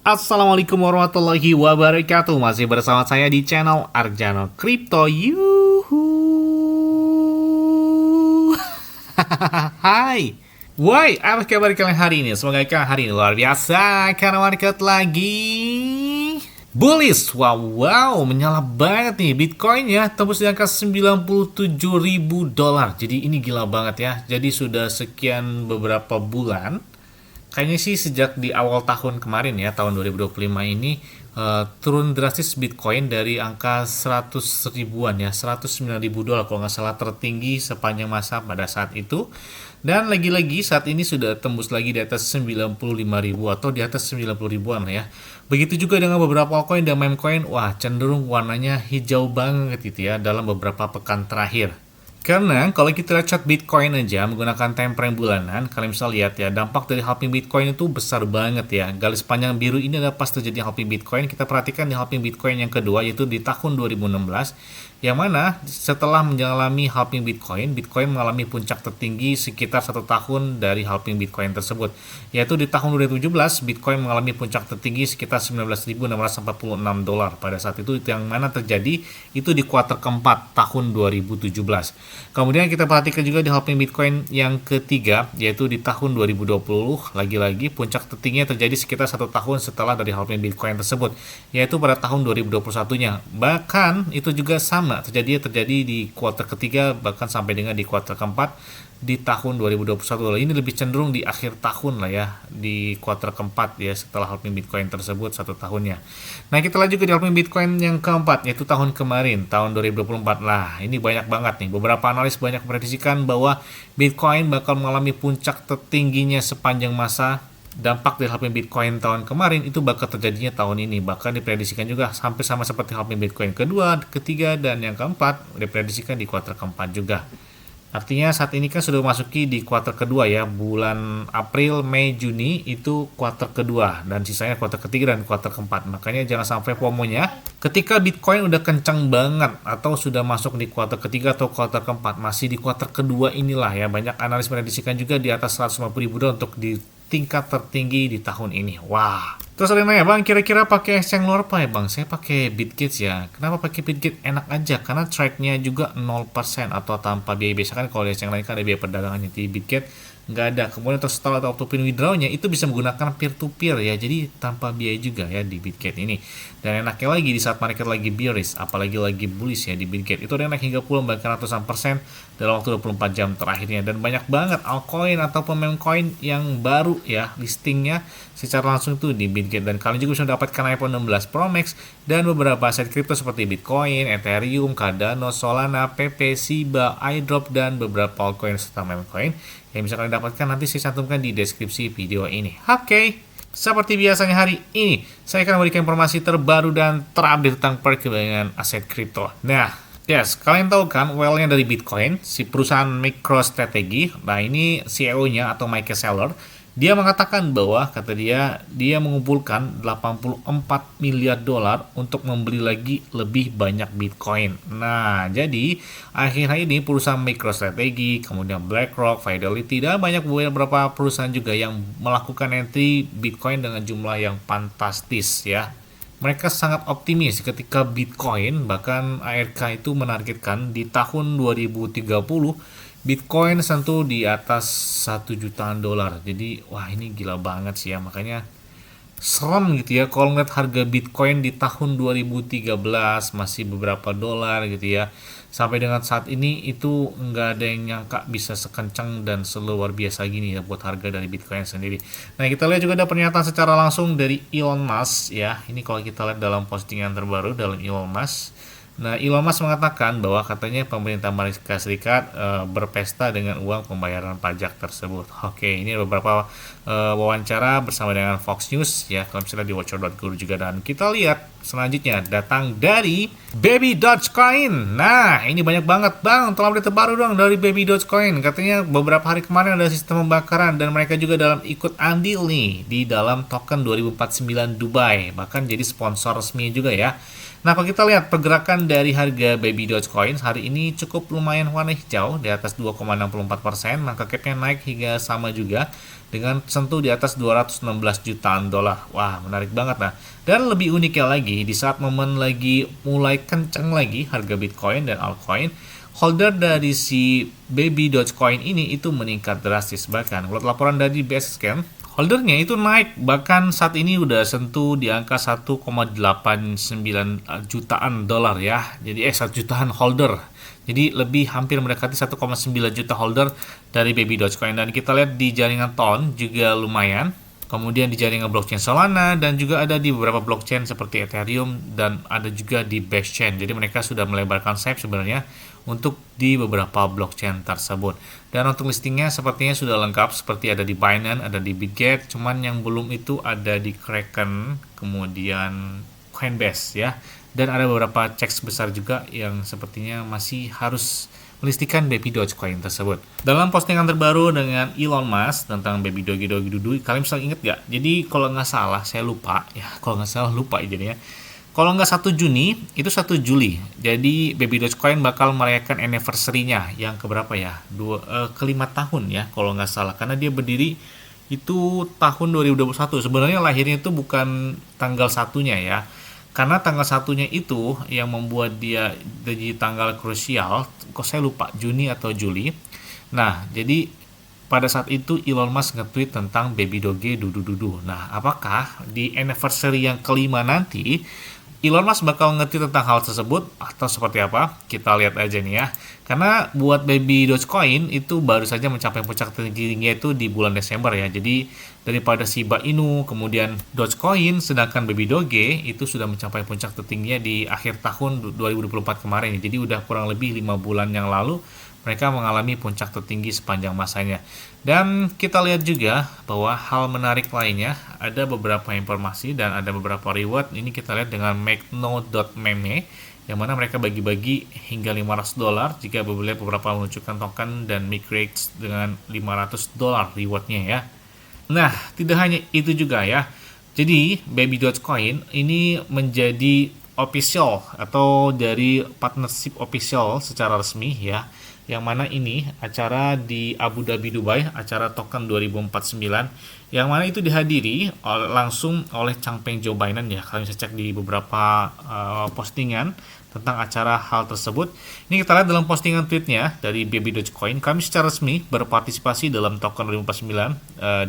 Assalamualaikum warahmatullahi wabarakatuh. Masih bersama saya di channel Arjano Crypto. Yuhu. Hai. Woi, apa kabar kalian hari ini? Semoga kalian hari ini luar biasa karena market lagi bullish. Wow, menyala banget nih Bitcoin-nya, tembus di angka $97.000. Jadi ini gila banget ya. Jadi sudah sekian beberapa bulan, kayaknya sih sejak di awal tahun kemarin ya, tahun 2025 ini turun drastis Bitcoin dari angka 100 ribuan ya, $109.000 kalau nggak salah, tertinggi sepanjang masa pada saat itu. Dan lagi-lagi saat ini sudah tembus lagi di atas 95.000 atau di atas 90 ribuan ya. Begitu juga dengan beberapa altcoin dan meme coin, wah cenderung warnanya hijau banget gitu ya dalam beberapa pekan terakhir. Karena kalau kita lihat chart Bitcoin aja menggunakan time frame bulanan, kalian bisa lihat ya, dampak dari halving Bitcoin itu besar banget ya. Garis panjang biru ini adalah pas terjadi halving Bitcoin. Kita perhatikan di halving Bitcoin yang kedua, yaitu di tahun 2016, yang mana setelah mengalami halving Bitcoin, Bitcoin mengalami puncak tertinggi sekitar 1 tahun dari halving Bitcoin tersebut, yaitu di tahun 2017 Bitcoin mengalami puncak tertinggi sekitar $19.646 pada saat itu yang mana terjadi itu di kuartal keempat tahun 2017. Kemudian kita perhatikan juga di halving Bitcoin yang ketiga, yaitu di tahun 2020, lagi-lagi puncak tertingginya terjadi sekitar 1 tahun setelah dari halving Bitcoin tersebut, yaitu pada tahun 2021-nya. Bahkan itu juga sama terjadi di kuartal ketiga, bahkan sampai dengan di kuartal keempat di tahun 2021. Ini lebih cenderung di akhir tahun lah ya, di kuartal keempat ya, setelah halving Bitcoin tersebut 1 tahunnya. Nah, kita lanjut ke di halving Bitcoin yang keempat, yaitu tahun kemarin, tahun 2024. Lah, ini banyak banget nih. Beberapa analis banyak memprediksikan bahwa Bitcoin bakal mengalami puncak tertingginya sepanjang masa. Dampak dari halving Bitcoin tahun kemarin itu bakal terjadinya tahun ini. Bahkan diprediksikan juga sampai sama seperti halving Bitcoin kedua, ketiga, dan yang keempat diprediksikan di kuartal keempat juga. Artinya saat ini kan sudah memasuki di kuartal kedua ya, bulan April, Mei, Juni itu kuartal kedua, dan sisanya kuartal ketiga dan kuartal keempat. Makanya jangan sampai FOMO-nya ketika Bitcoin udah kencang banget atau sudah masuk di kuartal ketiga atau kuartal keempat, masih di kuartal kedua inilah ya, banyak analis memprediksikan juga di atas $150.000 untuk di tingkat tertinggi di tahun ini. Wah. Terus ada yang nanya, bang, kira-kira pakai exchange luar apa ya bang? Saya pakai Bitget ya. Kenapa pakai Bitget? Enak aja, karena trade-nya juga 0% atau tanpa biaya. Biasa kan kalau di exchange lain kan ada biaya perdagangannya. Di Bitget nggak ada. Kemudian terus setelah atau pin withdrawnya itu bisa menggunakan peer-to-peer ya. Jadi tanpa biaya juga ya di Bitget ini. Dan enaknya lagi di saat market lagi bearish, apalagi lagi bullish ya di Bitget, itu ada naik hingga puluhan bahkan ratusan persen dalam waktu 24 jam terakhirnya. Dan banyak banget altcoin ataupun meme coin yang baru ya listingnya secara langsung tuh di Bitget. Dan kalian juga bisa mendapatkan iPhone 16 Pro Max dan beberapa aset kripto seperti Bitcoin, Ethereum, Cardano, Solana, PP, Shiba, iDrop, dan beberapa altcoin serta meme coin yang bisa kalian dapatkan. Nanti saya cantumkan di deskripsi video ini. Oke. Seperti biasanya hari ini, saya akan memberikan informasi terbaru dan terupdate tentang perkembangan aset kripto. Nah, yes, kalian tahu kan well-nya dari Bitcoin, si perusahaan MicroStrategy. Nah, ini CEO-nya atau Michael Saylor, dia mengatakan bahwa, kata dia mengumpulkan $84 miliar untuk membeli lagi lebih banyak Bitcoin. Nah, jadi akhir-akhir ini perusahaan MicroStrategy, kemudian BlackRock, Fidelity, dan banyak beberapa perusahaan juga yang melakukan entry Bitcoin dengan jumlah yang fantastis ya. Mereka sangat optimis ketika Bitcoin, bahkan ARK itu menargetkan di tahun 2030 Bitcoin sentuh di atas $1 jutaan. Jadi wah, ini gila banget sih ya. Makanya serem gitu ya kalau ngeliat harga Bitcoin di tahun 2013 masih beberapa dolar gitu ya. Sampai dengan saat ini itu nggak ada yang nyangka bisa sekencang dan seluar biasa gini ya buat harga dari Bitcoin sendiri. Nah, kita lihat juga ada pernyataan secara langsung dari Elon Musk ya. Ini kalau kita lihat dalam postingan terbaru dalam Elon Musk. Nah, Elon Musk mengatakan bahwa katanya pemerintah Amerika Serikat berpesta dengan uang pembayaran pajak tersebut. Oke, ini beberapa wawancara bersama dengan Fox News ya, kalau misalnya di watcher.guru juga. Dan kita lihat selanjutnya datang dari Baby Dogecoin. Nah, ini banyak banget bang, tolong update terbaru dong dari Baby Dogecoin. Katanya beberapa hari kemarin ada sistem pembakaran dan mereka juga dalam ikut andil nih di dalam token 2049 Dubai, bahkan jadi sponsor resmi juga ya. Nah, kalau kita lihat pergerakan dari harga Baby Dogecoin hari ini cukup lumayan warna hijau di atas 2,64%, market capnya naik hingga sama juga dengan sentuh di atas 216 jutaan dolar. Wah, menarik banget nah. Dan lebih uniknya lagi, di saat momen lagi mulai kenceng lagi harga Bitcoin dan altcoin, holder dari si Baby Dogecoin ini itu meningkat drastis. Bahkan menurut laporan dari Basecamp, holdernya itu naik, bahkan saat ini udah sentuh di angka 1,89 jutaan dolar ya. Jadi 1 jutaan holder. Jadi lebih hampir mendekati 1,9 juta holder dari Baby Dogecoin. Dan kita lihat di jaringan Ton juga lumayan. Kemudian di jaringan blockchain Solana dan juga ada di beberapa blockchain seperti Ethereum dan ada juga di Bashchain. Jadi mereka sudah melebarkan sayap sebenarnya untuk di beberapa blockchain tersebut. Dan untuk listingnya sepertinya sudah lengkap, seperti ada di Binance, ada di Bitget, cuman yang belum itu ada di Kraken, kemudian Coinbase ya. Dan ada beberapa checks besar juga yang sepertinya masih harus melistikan Baby Dogecoin tersebut. Dalam postingan terbaru dengan Elon Musk tentang Baby Dogi Dudu, kalian bisa inget gak? Jadi kalau nggak salah, saya lupa ya, kalau nggak salah lupa jadinya. Kalau nggak 1 Juni, itu 1 Juli. Jadi Baby Dogecoin bakal merayakan anniversary-nya yang keberapa ya? Kelima tahun ya, kalau nggak salah. Karena dia berdiri itu tahun 2021. Sebenarnya lahirnya itu bukan tanggal satunya ya. Karena tanggal satunya itu yang membuat dia jadi tanggal krusial, kok saya lupa Juni atau Juli. Nah, jadi pada saat itu Elon Musk nge-tweet tentang Baby Doge Dudu. Nah, apakah di anniversary yang kelima nanti Elon Musk bakal nge-tweet tentang hal tersebut atau seperti apa? Kita lihat aja nih ya. Karena buat Baby Dogecoin itu baru saja mencapai puncak tertingginya itu di bulan Desember ya. Jadi daripada Shiba Inu, kemudian Dogecoin, sedangkan Baby Doge itu sudah mencapai puncak tertingginya di akhir tahun 2024 kemarin. Jadi udah kurang lebih 5 bulan yang lalu mereka mengalami puncak tertinggi sepanjang masanya. Dan kita lihat juga bahwa hal menarik lainnya, ada beberapa informasi dan ada beberapa reward. Ini kita lihat dengan Makno.meme, yang mana mereka bagi-bagi hingga $500 jika beberapa menunjukkan token dan migrates dengan $500 rewardnya ya. Nah, tidak hanya itu juga ya. Jadi, Baby Dogecoin ini menjadi official atau dari partnership official secara resmi ya. Yang mana ini acara di Abu Dhabi Dubai, acara token 2049, yang mana itu dihadiri langsung oleh Changpeng Joe Biden ya. Kalian bisa cek di beberapa postingan tentang acara hal tersebut. Ini kita lihat dalam postingan tweetnya dari Baby Dogecoin, kami secara resmi berpartisipasi dalam token 2049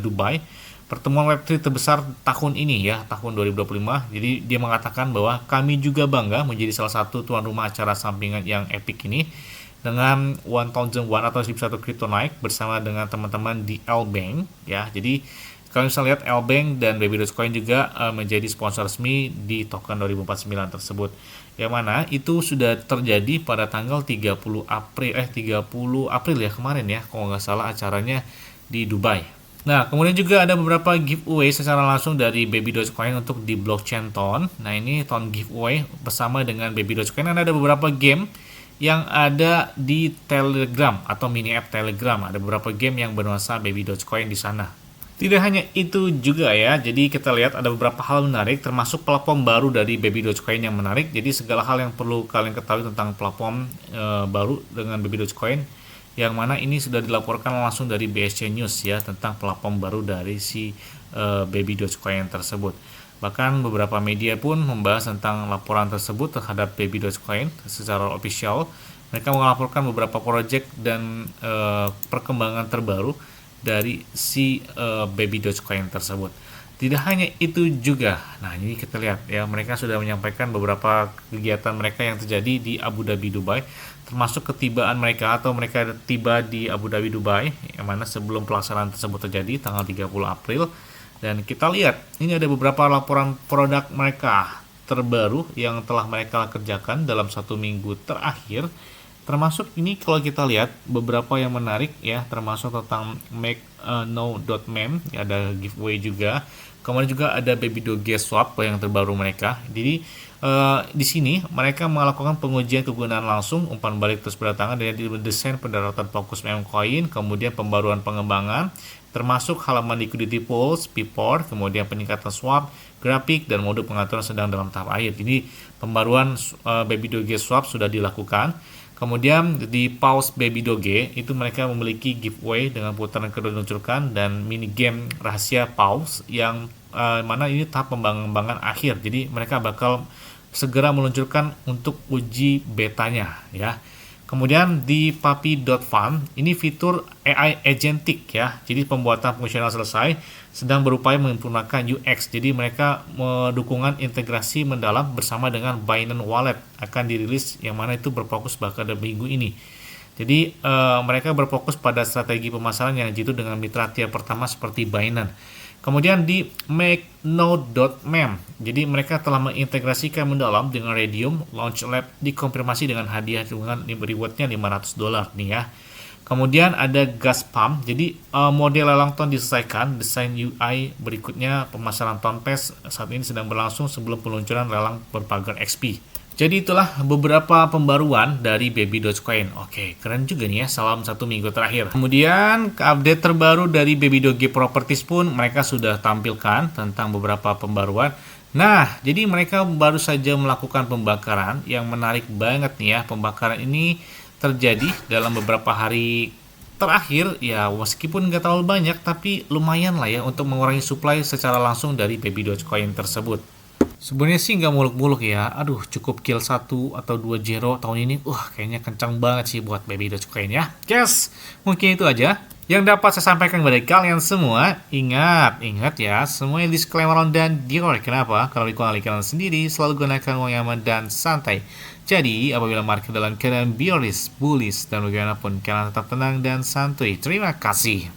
Dubai, pertemuan Web3 terbesar tahun ini ya, tahun 2025. Jadi dia mengatakan bahwa kami juga bangga menjadi salah satu tuan rumah acara sampingan yang epic ini dengan 1001 atau 1001 crypto naik bersama dengan teman-teman di L-Bank ya. Jadi kalian bisa lihat L-Bank dan Baby Dogecoin juga menjadi sponsor resmi di token 2049 tersebut. Yang mana itu sudah terjadi pada tanggal 30 April ya kemarin ya, kalau nggak salah acaranya di Dubai. Nah, kemudian juga ada beberapa giveaway secara langsung dari Baby Dogecoin untuk di blockchain Ton. Nah, ini Ton giveaway bersama dengan Baby Dogecoin, dan ada beberapa game yang ada di Telegram atau mini app Telegram. Ada beberapa game yang bernuansa Baby Dogecoin di sana. Tidak hanya itu juga ya, jadi kita lihat ada beberapa hal menarik, termasuk platform baru dari Baby Dogecoin yang menarik. Jadi segala hal yang perlu kalian ketahui tentang platform baru dengan Baby Dogecoin, yang mana ini sudah dilaporkan langsung dari BSC News ya, tentang platform baru dari si Baby Dogecoin tersebut. Bahkan beberapa media pun membahas tentang laporan tersebut terhadap Baby Dogecoin secara official. Mereka melaporkan beberapa proyek dan perkembangan terbaru dari si Baby Dogecoin tersebut. Tidak hanya itu juga. Nah, ini kita lihat ya, mereka sudah menyampaikan beberapa kegiatan mereka yang terjadi di Abu Dhabi Dubai, termasuk ketibaan mereka atau mereka tiba di Abu Dhabi Dubai, yang mana sebelum pelaksanaan tersebut terjadi tanggal 30 April. Dan kita lihat, ini ada beberapa laporan produk mereka terbaru yang telah mereka kerjakan dalam 1 minggu terakhir. Termasuk ini kalau kita lihat beberapa yang menarik ya, termasuk tentang Makno.meme, ya, ada giveaway juga. Kemudian juga ada Baby Doge Swap yang terbaru mereka. Jadi di sini mereka melakukan pengujian kegunaan langsung, umpan balik terus berdatangan, dan desain pendaratan fokus meme coin, kemudian pembaruan pengembangan, termasuk halaman liquidity pools, P-port, kemudian peningkatan swap, grafik, dan mode pengaturan sedang dalam tahap akhir. Jadi pembaruan Baby Doge Swap sudah dilakukan. Kemudian di Pause Baby Doge itu mereka memiliki giveaway dengan putaran kedua diluncurkan dan mini game rahasia Pause yang mana ini tahap pengembangan akhir. Jadi mereka bakal segera meluncurkan untuk uji betanya ya. Kemudian di Papi.fun ini fitur AI agentic ya. Jadi pembuatan fungsional selesai, sedang berupaya menyempurnakan UX. Jadi mereka mendukungan integrasi mendalam bersama dengan Binance Wallet akan dirilis, yang mana itu berfokus pada minggu ini. Jadi mereka berfokus pada strategi pemasaran yang jitu dengan mitra tier pertama seperti Binance. Kemudian di MakeNode.mem, jadi mereka telah mengintegrasikan mendalam dengan Radium Launch Lab, dikonfirmasi dengan hadiah dengan rewardnya $500 nih ya. Kemudian ada Gas Pump, jadi model lelang ton diselesaikan, desain UI berikutnya pemasaran ton pass saat ini sedang berlangsung sebelum peluncuran lelang berpagar XP. Jadi itulah beberapa pembaruan dari Baby Dogecoin. Oke, keren juga nih ya, salam 1 minggu terakhir. Kemudian update terbaru dari Baby Doge Properties pun mereka sudah tampilkan tentang beberapa pembaruan. Nah, jadi mereka baru saja melakukan pembakaran yang menarik banget nih ya. Pembakaran ini terjadi dalam beberapa hari terakhir ya, meskipun nggak terlalu banyak tapi lumayan lah ya untuk mengurangi supply secara langsung dari Baby Dogecoin tersebut. Sebenarnya sih nggak muluk-muluk ya. Aduh, cukup kill 1 atau 2 zero tahun ini. Kayaknya kencang banget sih buat Baby Dogecoin ya. Yes, mungkin itu aja yang dapat saya sampaikan kepada kalian semua. Ingat ya, semuanya disclaimer dan dior. Kenapa? Kalau di kalian sendiri, selalu gunakan uang yang aman dan santai. Jadi, apabila market dalam keadaan bearish, bullish, dan bagaimanapun, kalian tetap tenang dan santuy. Terima kasih.